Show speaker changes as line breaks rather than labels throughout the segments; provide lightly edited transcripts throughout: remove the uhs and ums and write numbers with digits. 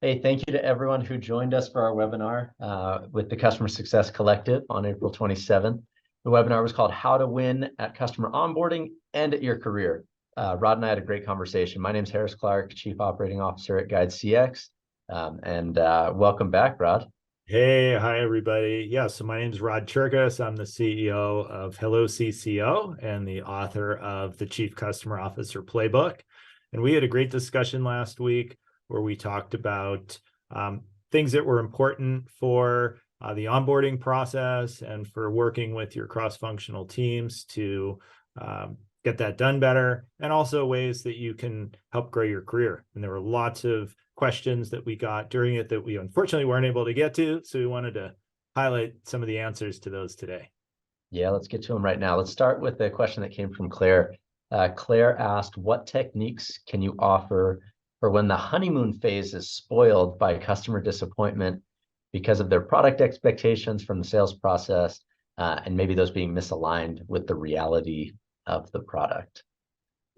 Hey, thank you to everyone who joined us for our webinar with the Customer Success Collective on April 27th. The webinar was called How to Win at Customer Onboarding and at Your Career. Rod and I had a great conversation. My name is Clarke, Chief Operating Officer at GUIDEcx. Welcome back, Rod.
Hey, hi, everybody. Yeah, so my name is Cherkas. I'm the CEO of HelloCCO and the author of the Chief Customer Officer Playbook. And we had a great discussion last week where we talked about things that were important for the onboarding process and for working with your cross-functional teams to get that done better, and also ways that you can help grow your career. And there were lots of questions that we got during it that we unfortunately weren't able to get to. So we wanted to highlight some of the answers to those today.
Yeah, let's get to them right now. Let's start with a question that came from Claire. Claire asked, what techniques can you offer for when the honeymoon phase is spoiled by customer disappointment because of their product expectations from the sales process, and maybe those being misaligned with the reality of the product?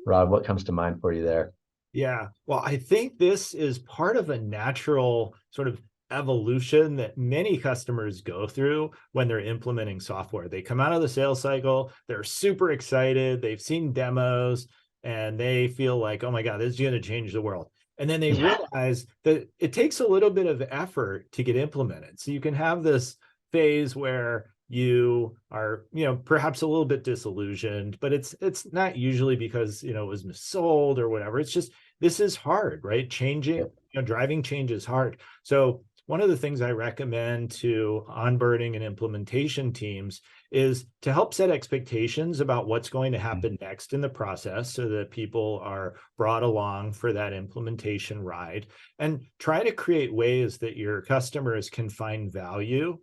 Rod, what comes to mind for you there?
Yeah, well, I think this is part of a natural sort of evolution that many customers go through when they're implementing software. They come out of the sales cycle, they're super excited, they've seen demos, and they feel like, oh my God, this is going to change the world. And then they realize that it takes a little bit of effort to get implemented. So you can have this phase where you are, perhaps a little bit disillusioned, but it's not usually because, it was missold or whatever. It's just, this is hard, right? Changing, driving change is hard. So one of the things I recommend to onboarding and implementation teams is to help set expectations about what's going to happen next in the process so that people are brought along for that implementation ride, and try to create ways that your customers can find value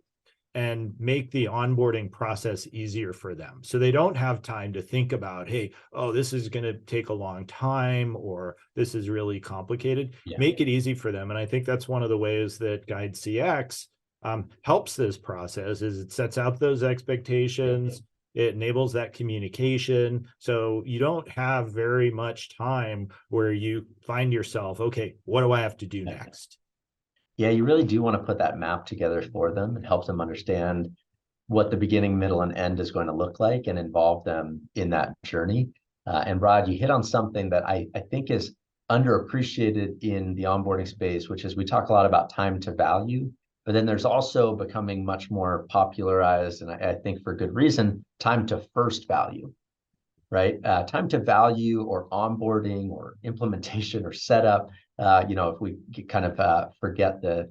and make the onboarding process easier for them. So they don't have time to think about, hey, oh, this is going to take a long time, or this is really complicated. Make it easy for them. And I think that's one of the ways that GUIDEcx helps this process, is it sets out those expectations. It enables that communication. So you don't have very much time where you find yourself, okay, what do I have to do next?
Yeah, you really do want to put that map together for them and help them understand what the beginning, middle, and end is going to look like and involve them in that journey. And Rod, you hit on something that I think is underappreciated in the onboarding space, which is we talk a lot about time to value, but then there's also becoming much more popularized, and I think for good reason, time to first value, right? Time to value or onboarding or implementation or setup. If we kind of forget the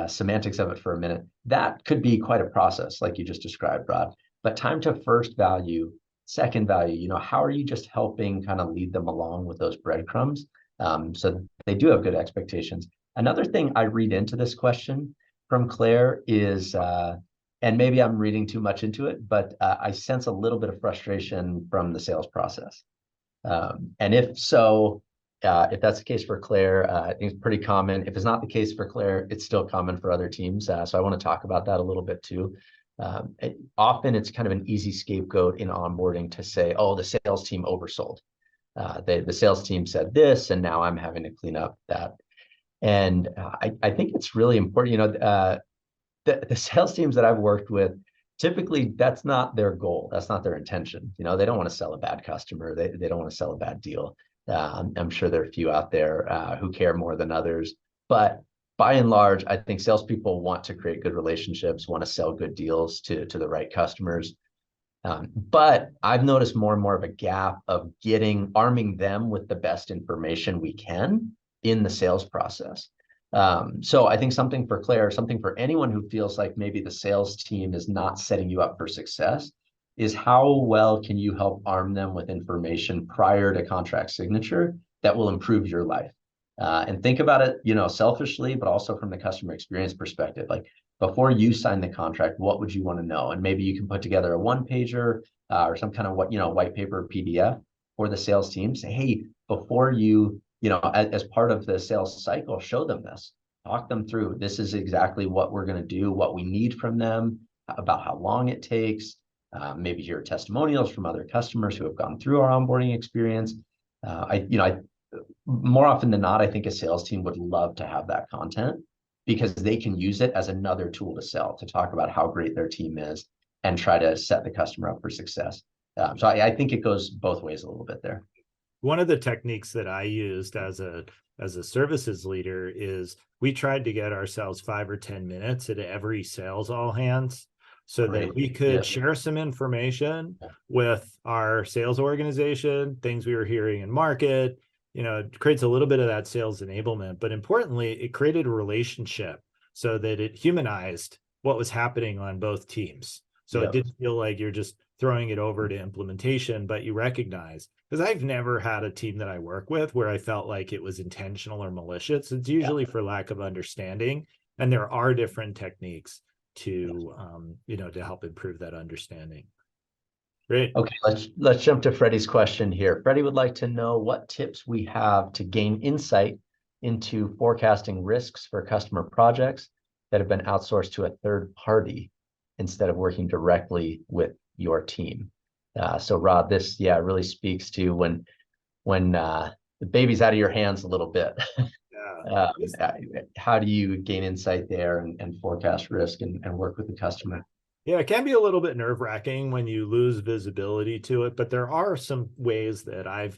semantics of it for a minute, that could be quite a process, like you just described, Rod. But time to first value, second value, how are you just helping kind of lead them along with those breadcrumbs so they do have good expectations? Another thing I read into this question from Claire is, and maybe I'm reading too much into it, but I sense a little bit of frustration from the sales process. And if so, if that's the case for Claire, I think it's pretty common. If it's not the case for Claire, it's still common for other teams. So I want to talk about that a little bit too. Often it's kind of an easy scapegoat in onboarding to say, oh, the sales team oversold. The sales team said this, and now I'm having to clean up that. And I think it's really important, the sales teams that I've worked with, typically that's not their goal. That's not their intention. They don't want to sell a bad customer. They don't want to sell a bad deal. I'm sure there are a few out there who care more than others, but by and large, I think salespeople want to create good relationships, want to sell good deals to the right customers. But I've noticed more and more of a gap of arming them with the best information we can in the sales process. So I think something for Claire, something for anyone who feels like maybe the sales team is not setting you up for success, is how well can you help arm them with information prior to contract signature that will improve your life? And think about it, selfishly, but also from the customer experience perspective. Like, before you sign the contract, what would you want to know? And maybe you can put together a one-pager or some kind of white paper PDF for the sales team. Say, hey, before you, as part of the sales cycle, show them this. Talk them through, this is exactly what we're going to do, what we need from them, about how long it takes. Maybe hear testimonials from other customers who have gone through our onboarding experience. more often than not, I think a sales team would love to have that content because they can use it as another tool to sell, to talk about how great their team is and try to set the customer up for success. So I think it goes both ways a little bit there.
One of the techniques that I used as a services leader is we tried to get ourselves 5 or 10 minutes at every sales all hands so
Great.
that we could
Yeah.
share some information with our sales organization, things we were hearing in market. It creates a little bit of that sales enablement, but importantly, it created a relationship so that it humanized what was happening on both teams. So it didn't feel like you're just throwing it over to implementation, but you recognize, because I've never had a team that I work with where I felt like it was intentional or malicious. It's usually for lack of understanding. And there are different techniques to, to help improve that understanding. Great.
Okay, let's jump to Freddie's question here. Freddie would like to know what tips we have to gain insight into forecasting risks for customer projects that have been outsourced to a third party instead of working directly with your team. So Rod, this really speaks to when the baby's out of your hands a little bit. How do you gain insight there and forecast risk and work with the customer?
Yeah, it can be a little bit nerve-wracking when you lose visibility to it, but there are some ways that I've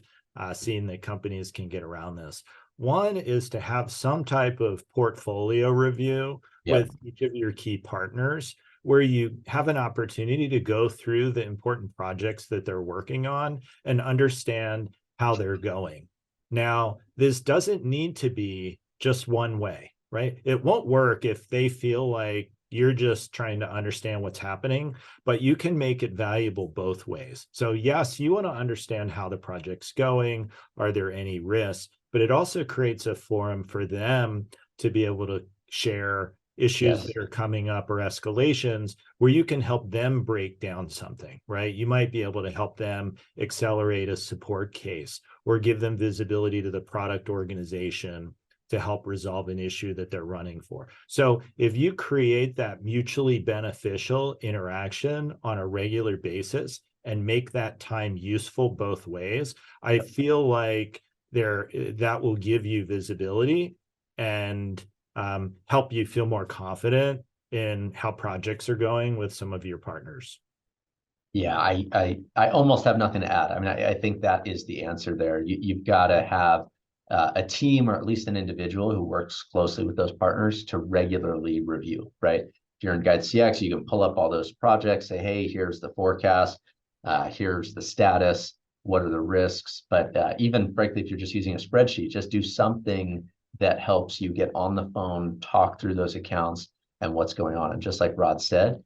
seen that companies can get around this. One is to have some type of portfolio review with each of your key partners, where you have an opportunity to go through the important projects that they're working on and understand how they're going. Now, this doesn't need to be just one way, right? It won't work if they feel like you're just trying to understand what's happening, but you can make it valuable both ways. So yes, you want to understand how the project's going. Are there any risks? But it also creates a forum for them to be able to share issues that are coming up or escalations where you can help them break down something, right? You might be able to help them accelerate a support case or give them visibility to the product organization to help resolve an issue that they're running for. So if you create that mutually beneficial interaction on a regular basis and make that time useful both ways, I feel like that will give you visibility and help you feel more confident in how projects are going with some of your partners.
Yeah, I almost have nothing to add. I mean, I think that is the answer there. You've got to have a team or at least an individual who works closely with those partners to regularly review, right? If you're in GUIDEcx, you can pull up all those projects, say, hey, here's the forecast, here's the status, what are the risks? But even frankly, if you're just using a spreadsheet, just do something that helps you get on the phone, talk through those accounts and what's going on. And just like Rod said,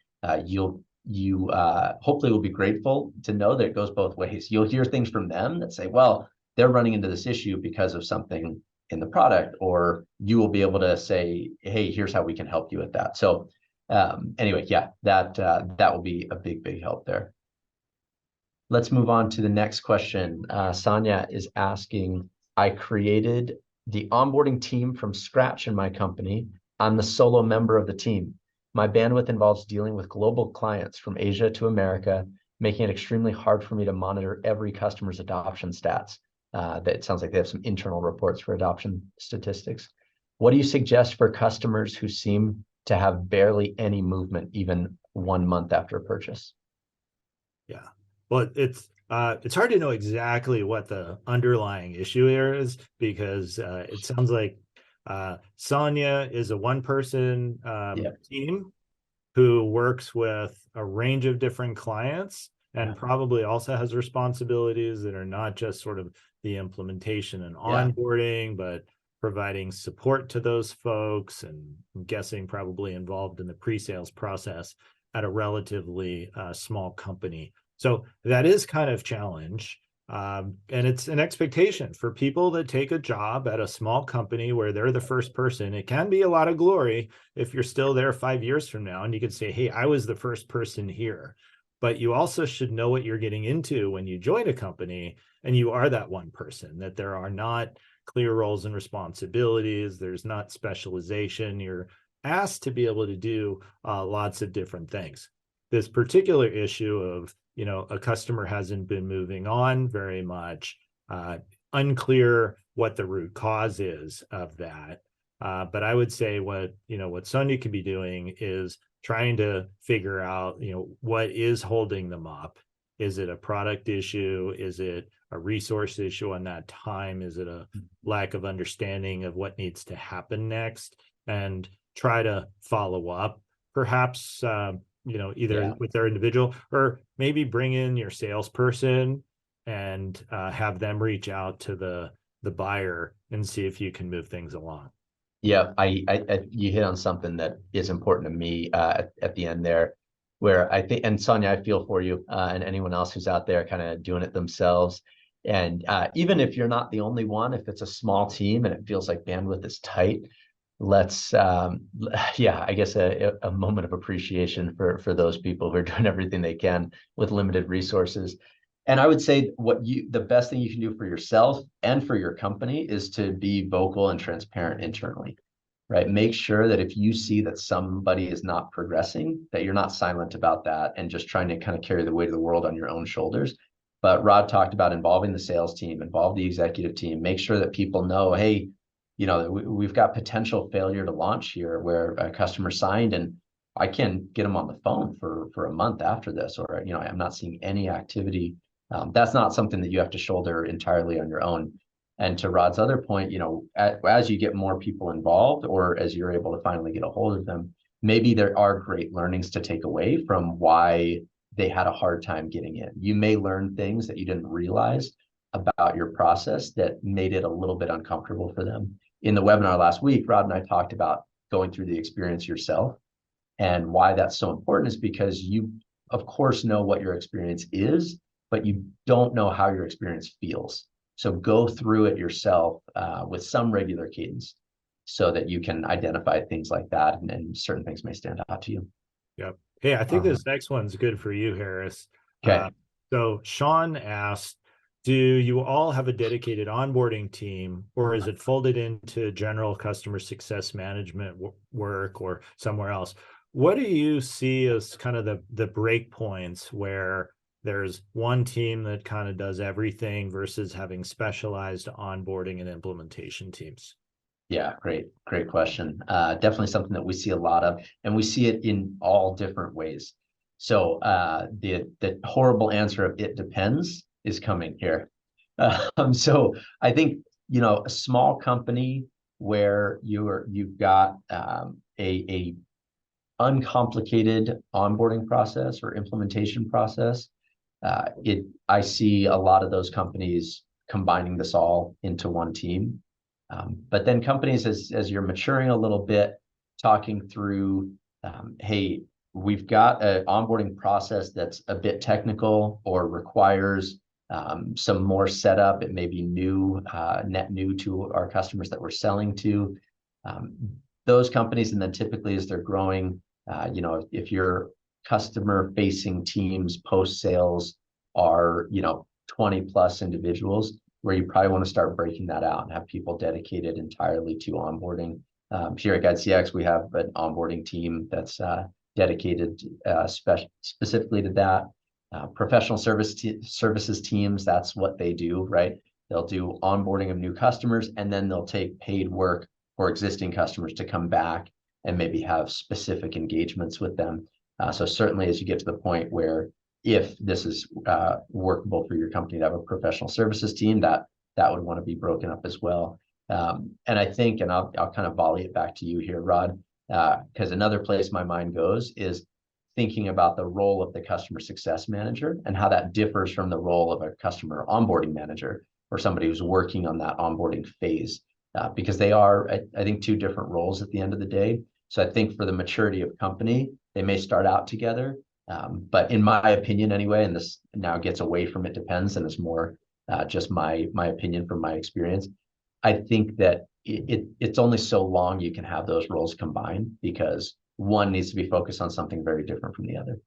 you hopefully will be grateful to know that it goes both ways. You'll hear things from them that say, well, they're running into this issue because of something in the product, or you will be able to say, hey, here's how we can help you with that. So anyway, that will be a big help there. Let's move on to the next question. Sanya is asking, I created the onboarding team from scratch in my company. I'm the solo member of the team. My bandwidth involves dealing with global clients from Asia to America, making it extremely hard for me to monitor every customer's adoption stats. That sounds like they have some internal reports for adoption statistics. What do you suggest for customers who seem to have barely any movement, even 1 month after a purchase?
Yeah, well, it's hard to know exactly what the underlying issue here is, because it sounds like Sanya is a one-person team who works with a range of different clients and probably also has responsibilities that are not just sort of the implementation and onboarding, but providing support to those folks, and I'm guessing probably involved in the pre-sales process at a relatively small company. So that is kind of challenge. And it's an expectation for people that take a job at a small company where they're the first person. It can be a lot of glory if you're still there 5 years from now and you can say, hey, I was the first person here. But you also should know what you're getting into when you join a company and you are that one person, that there are not clear roles and responsibilities. There's not specialization. You're asked to be able to do lots of different things. This particular issue of, a customer hasn't been moving on very much, unclear what the root cause is of that. But I would say what Sanya could be doing is trying to figure out, what is holding them up. Is it a product issue? Is it a resource issue on that time? Is it a lack of understanding of what needs to happen next? And try to follow up, perhaps, either with their individual, or maybe bring in your salesperson and have them reach out to the buyer and see if you can move things along.
Yeah, you hit on something that is important to me at the end there, where I think, and Sanya, I feel for you and anyone else who's out there kind of doing it themselves. And even if you're not the only one, if it's a small team and it feels like bandwidth is tight, let's, I guess a moment of appreciation for those people who are doing everything they can with limited resources. And I would say the best thing you can do for yourself and for your company is to be vocal and transparent internally, right? Make sure that if you see that somebody is not progressing, that you're not silent about that and just trying to kind of carry the weight of the world on your own shoulders. But Rod talked about involving the sales team, involve the executive team, make sure that people know, hey, we've got potential failure to launch here where a customer signed and I can't get them on the phone for a month after this, or, I'm not seeing any activity. That's not something that you have to shoulder entirely on your own. And to Rod's other point, as you get more people involved, or as you're able to finally get a hold of them, maybe there are great learnings to take away from why they had a hard time getting in. You may learn things that you didn't realize about your process that made it a little bit uncomfortable for them. In the webinar last week, Rod and I talked about going through the experience yourself. And why that's so important is because you, of course, know what your experience is, but you don't know how your experience feels. So go through it yourself with some regular cadence so that you can identify things like that, and certain things may stand out to you.
Yep. Hey, I think this next one's good for you, Harris.
Okay.
So Sean asked, do you all have a dedicated onboarding team, or is it folded into general customer success management work or somewhere else? What do you see as kind of the break points where there's one team that kind of does everything versus having specialized onboarding and implementation teams?
Yeah, great question. Definitely something that we see a lot of, and we see it in all different ways. So the horrible answer of "it depends" is coming here. So I think a small company where you've got a uncomplicated onboarding process or implementation process. I see a lot of those companies combining this all into one team. But then companies, as you're maturing a little bit, talking through, hey, we've got an onboarding process that's a bit technical or requires some more setup. It may be net new to our customers that we're selling to. Those companies, and then typically as they're growing, if your customer facing teams post sales are 20 plus individuals, where you probably want to start breaking that out and have people dedicated entirely to onboarding. Here at GUIDEcx, we have an onboarding team that's dedicated specifically to that. Professional services teams, that's what they do, right? They'll do onboarding of new customers, and then they'll take paid work for existing customers to come back and maybe have specific engagements with them. So certainly as you get to the point where, if this is workable for your company to have a professional services team, that would want to be broken up as well. And I think, and I'll kind of volley it back to you here, Rod, because another place my mind goes is thinking about the role of the customer success manager and how that differs from the role of a customer onboarding manager or somebody who's working on that onboarding phase, because they are, I think, two different roles at the end of the day. So I think for the maturity of company, they may start out together. But in my opinion anyway, and this now gets away from "it depends" and is more just my opinion from my experience, I think that it's only so long you can have those roles combined, because one needs to be focused on something very different from the other.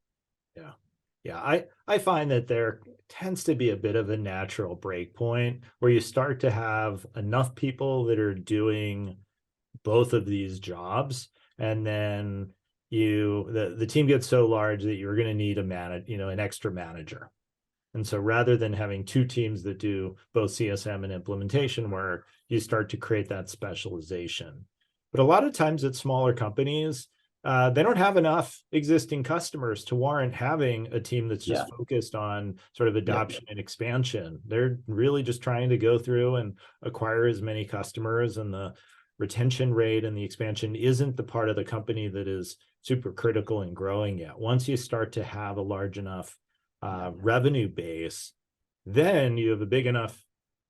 Yeah. I find that there tends to be a bit of a natural break point where you start to have enough people that are doing both of these jobs, and then the team gets so large that you're going to need an extra manager. And so rather than having two teams that do both CSM and implementation work, you start to create that specialization. But a lot of times at smaller companies, they don't have enough existing customers to warrant having a team that's just focused on sort of adoption and expansion. They're really just trying to go through and acquire as many customers, and the retention rate and the expansion isn't the part of the company that is super critical and growing yet. Once you start to have a large enough revenue base, then you have a big enough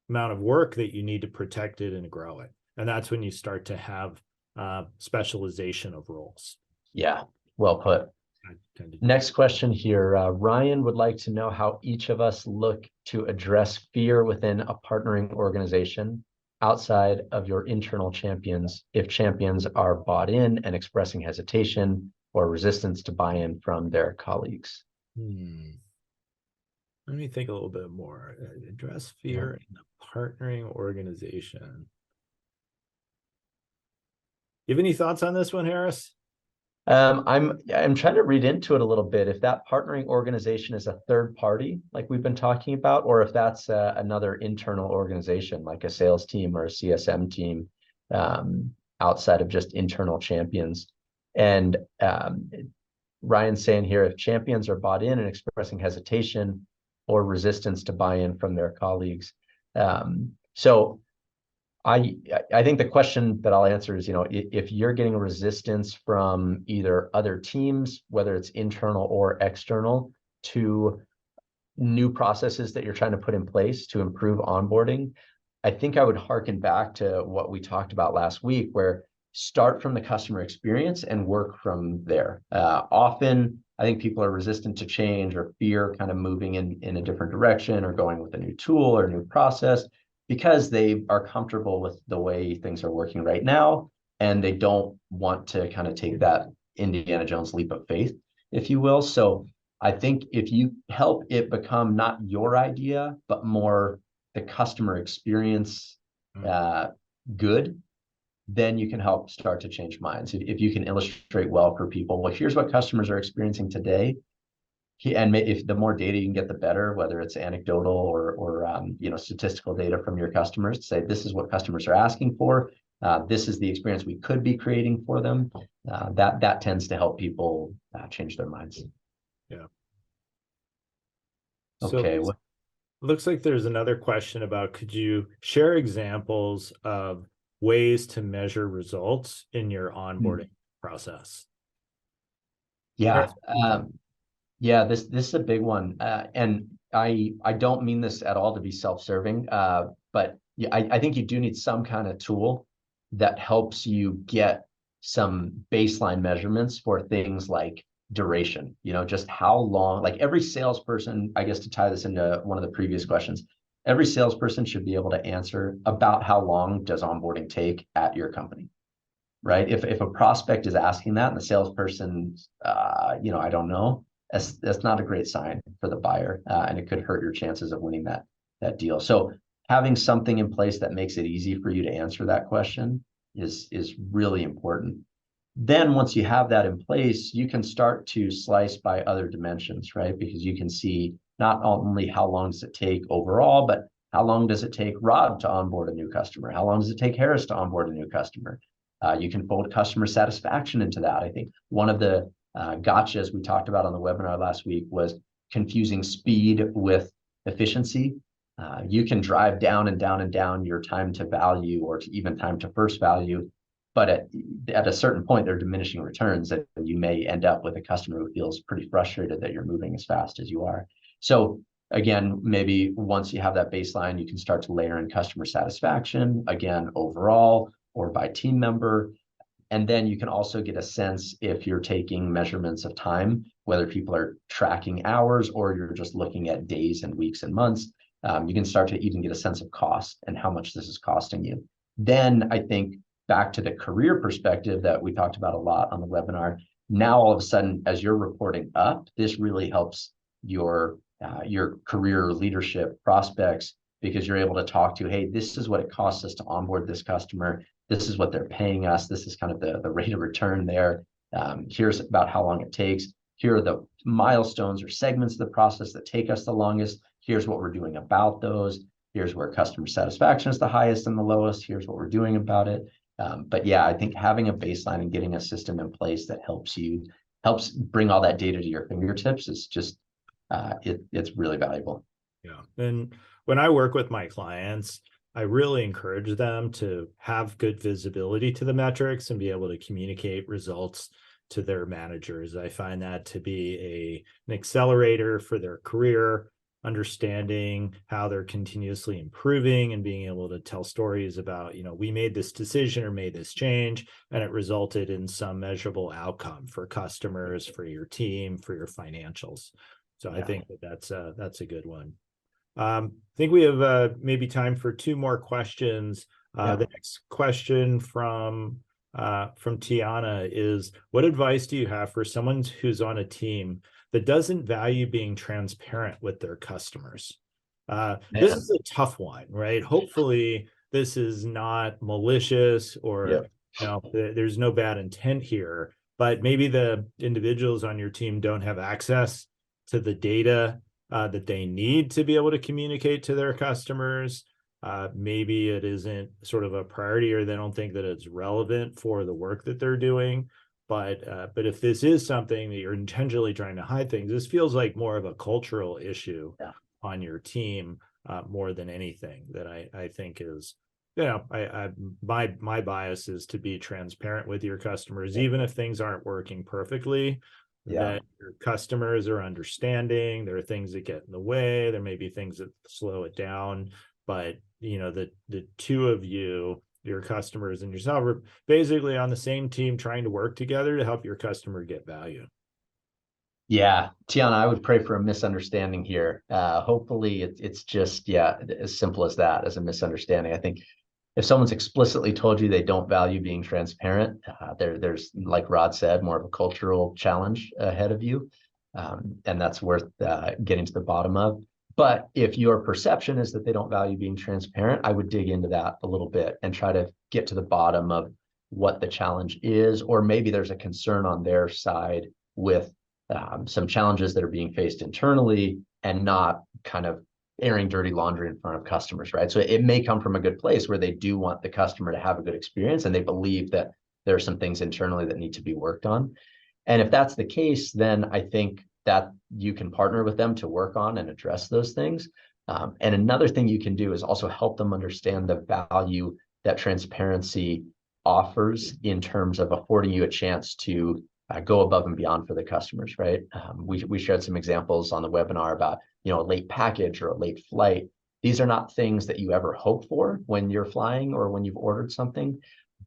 amount of work that you need to protect it and grow it. And that's when you start to have specialization of roles.
Yeah, well put. Next question here. Ryan would like to know how each of us look to address fear within a partnering organization outside of your internal champions, if champions are bought in and expressing hesitation or resistance to buy-in from their colleagues.
Let me think a little bit more. Address fear in a partnering organization. You have any thoughts on this one, Harris?
I'm trying to read into it a little bit. If that partnering organization is a third party, like we've been talking about, or if that's another internal organization, like a sales team or a CSM team, outside of just internal champions. And Ryan's saying here, if champions are bought in and expressing hesitation or resistance to buy-in from their colleagues. So I think the question that I'll answer is, if you're getting resistance from either other teams, whether it's internal or external, to new processes that you're trying to put in place to improve onboarding, I think I would hearken back to what we talked about last week, where start from the customer experience and work from there. Often, I think people are resistant to change or fear kind of moving in a different direction or going with a new tool or a new process, because they are comfortable with the way things are working right now, and they don't want to kind of take that Indiana Jones leap of faith, if you will. So I think if you help it become not your idea, but more the customer experience good, then you can help start to change minds. If you can illustrate well for people, well, here's what customers are experiencing today. And if the more data you can get, the better, whether it's anecdotal or statistical data from your customers, to say this is what customers are asking for. This is the experience we could be creating for them. That tends to help people change their minds.
Yeah.
Okay.
So looks like there's another question about, could you share examples of ways to measure results in your onboarding process?
Yeah. This is a big one. And I don't mean this at all to be self-serving, but yeah, I think you do need some kind of tool that helps you get some baseline measurements for things like duration, just how long, like every salesperson, I guess to tie this into one of the previous questions, every salesperson should be able to answer about how long does onboarding take at your company, right? If a prospect is asking that and the salesperson, I don't know, that's not a great sign for the buyer, and it could hurt your chances of winning that deal. So having something in place that makes it easy for you to answer that question is really important. Then once you have that in place, you can start to slice by other dimensions, right? Because you can see not only how long does it take overall, but how long does it take Rod to onboard a new customer? How long does it take Harris to onboard a new customer? You can fold customer satisfaction into that. I think one of the gotchas we talked about on the webinar last week was confusing speed with efficiency. You can drive down and down and down your time to value, or to even time to first value, but at a certain point, they're diminishing returns, that you may end up with a customer who feels pretty frustrated that you're moving as fast as you are. So again, maybe once you have that baseline, you can start to layer in customer satisfaction, again, overall or by team member. And then you can also get a sense, if you're taking measurements of time, whether people are tracking hours or you're just looking at days and weeks and months, you can start to even get a sense of cost and how much this is costing you. Then I think back to the career perspective that we talked about a lot on the webinar, now all of a sudden, as you're reporting up, this really helps your career leadership prospects, because you're able to talk to, hey, this is what it costs us to onboard this customer. This is what they're paying us. This is kind of the rate of return there. Here's about how long it takes. Here are the milestones or segments of the process that take us the longest. here's what we're doing about those. Here's where customer satisfaction is the highest and the lowest. Here's what we're doing about it. But yeah, I think having a baseline and getting a system in place that helps bring all that data to your fingertips is just, it's really valuable.
Yeah. And when I work with my clients, I really encourage them to have good visibility to the metrics and be able to communicate results to their managers. I find that to be an accelerator for their career, understanding how they're continuously improving and being able to tell stories about, we made this decision or made this change, and it resulted in some measurable outcome for customers, for your team, for your financials. So yeah. I think that's a good one. I think we have maybe time for two more questions. The next question from Tiana is, what advice do you have for someone who's on a team that doesn't value being transparent with their customers? This is a tough one, right? Hopefully this is not malicious or there's no bad intent here, but maybe the individuals on your team don't have access to the data that they need to be able to communicate to their customers. Maybe it isn't sort of a priority, or they don't think that it's relevant for the work that they're doing. But if this is something that you're intentionally trying to hide things, this feels like more of a cultural issue on your team more than anything. That I think is, my bias is to be transparent with your customers, even if things aren't working perfectly. That your customers are understanding. There are things that get in the way. There may be things that slow it down, but the two of you, your customers and yourself, are basically on the same team trying to work together to help your customer get value.
Yeah, Tiana, I would pray for a misunderstanding here. Hopefully it's just, as simple as that, as a misunderstanding. I think if someone's explicitly told you they don't value being transparent, there's, like Rod said, more of a cultural challenge ahead of you. And that's worth getting to the bottom of. But if your perception is that they don't value being transparent, I would dig into that a little bit and try to get to the bottom of what the challenge is, or maybe there's a concern on their side with some challenges that are being faced internally and not kind of airing dirty laundry in front of customers, right? So it may come from a good place where they do want the customer to have a good experience and they believe that there are some things internally that need to be worked on. And if that's the case, then I think that you can partner with them to work on and address those things. And another thing you can do is also help them understand the value that transparency offers in terms of affording you a chance to go above and beyond for the customers, right? We shared some examples on the webinar about, a late package or a late flight. These are not things that you ever hope for when you're flying or when you've ordered something,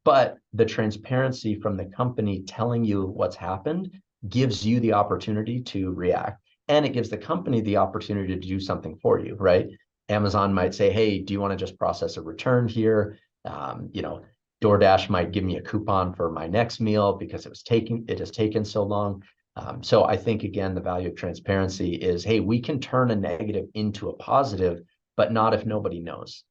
but the transparency from the company telling you what's happened gives you the opportunity to react, and it gives the company the opportunity to do something for you, right? Amazon might say, hey, do you want to just process a return here? DoorDash might give me a coupon for my next meal because it has taken so long. So I think, again, the value of transparency is, hey, we can turn a negative into a positive, but not if nobody knows.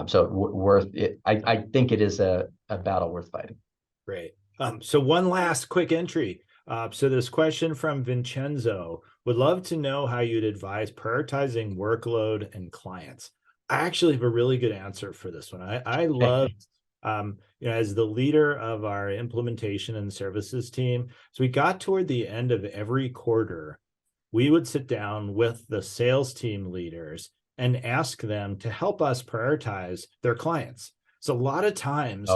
So worth it. I think it is a battle worth fighting.
Great. So one last quick entry. So this question from Vincenzo: would love to know how you'd advise prioritizing workload and clients. I actually have a really good answer for this one. I love as the leader of our implementation and services team, so we got toward the end of every quarter, we would sit down with the sales team leaders and ask them to help us prioritize their clients. So a lot of times,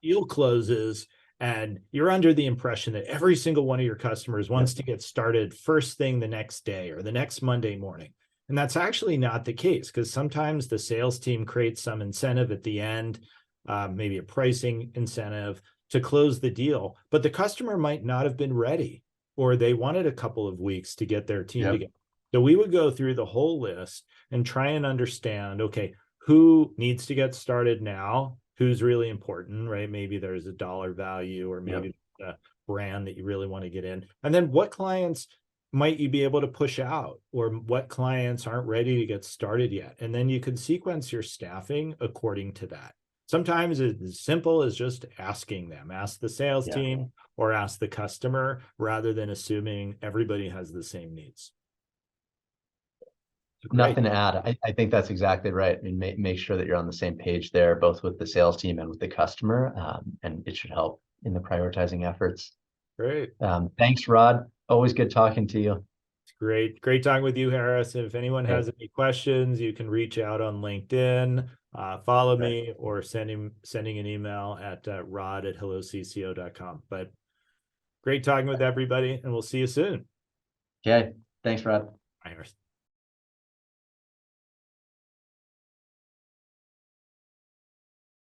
deal closes and you're under the impression that every single one of your customers wants to get started first thing the next day or the next Monday morning. And that's actually not the case, because sometimes the sales team creates some incentive at the end, maybe a pricing incentive to close the deal, but the customer might not have been ready, or they wanted a couple of weeks to get their team together. So we would go through the whole list and try and understand, okay, who needs to get started now? Who's really important, right? Maybe there's a dollar value, or maybe a brand that you really want to get in. And then what clients might you be able to push out, or what clients aren't ready to get started yet? And then you can sequence your staffing according to that. Sometimes it's as simple as just asking them, ask the sales team or ask the customer, rather than assuming everybody has the same needs.
Nothing to add. I think that's exactly right. And make sure that you're on the same page there, both with the sales team and with the customer. And it should help in the prioritizing efforts.
Great.
Thanks, Rod. Always good talking to you.
Great talking with you, Harris. If anyone has any questions, you can reach out on LinkedIn, follow me, or sending an email at rod@hellocco.com. But great talking with everybody, and we'll see you soon.
Okay. Thanks, Rod.
Bye, Harris.